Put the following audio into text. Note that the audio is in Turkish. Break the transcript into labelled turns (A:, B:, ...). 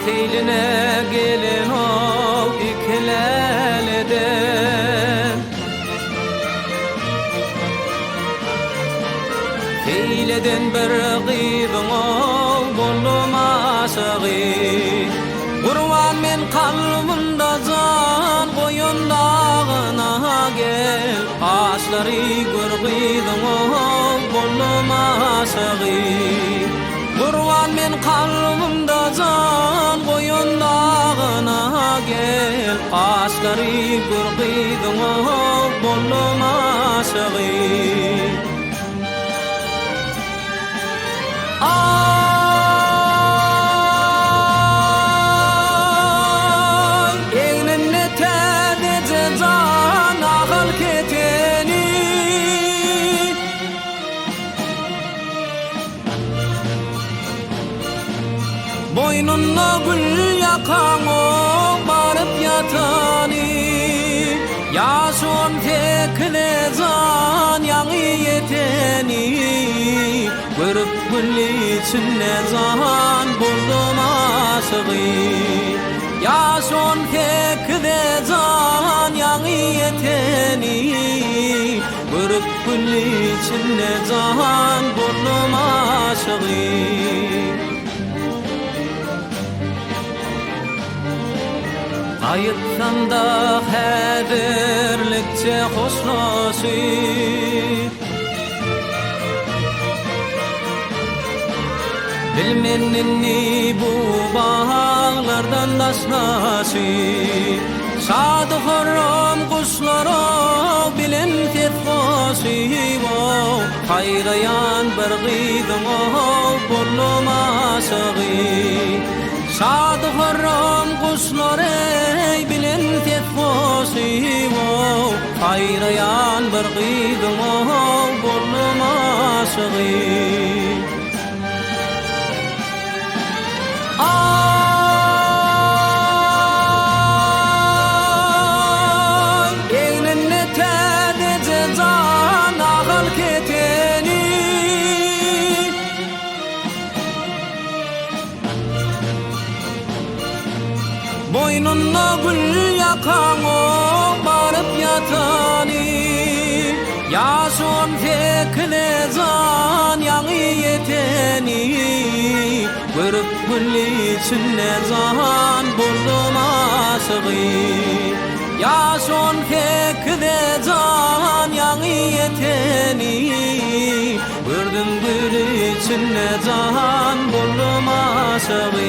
A: Teyline gelin ol ikileleden, Teyleden bir gıybın ol bulmasağı. Kurban men kalbimda can koyundağına gel, Ağaçları gör gıydın ol bulmasağı. Kurban men kalbimda can koyundağına gel, Ağaçları gör gıydın ol bulmasağı. Boynuna gül yakan o barıp yatani, Yaşon tekle can yanı yeteni, Görüp gül içinde can buldum aşığı. Yaşon tekle can yanı yeteni, Görüp gül içinde can buldum aşığı. Ayıtsan da hadirlikçe hoşlaşıp, Bilmenini bu bağlardan daşlaşıp, Sadı horram kuşlara bilen tetfasıp, Hayrayan bir gıydın ol bulmasağı. Sadı horram kuşlara bilen tetfasıp, Hayrayan bir gıydın ol bulmasağı. Boynuna gül yakan o barıp yatani, Yaşon tekle can yanı yeteni, Görüp gül içinde can buldum aşığı. Yaşon tekle can yanı yeteni, Gördüm gül içinde can buldum aşığı.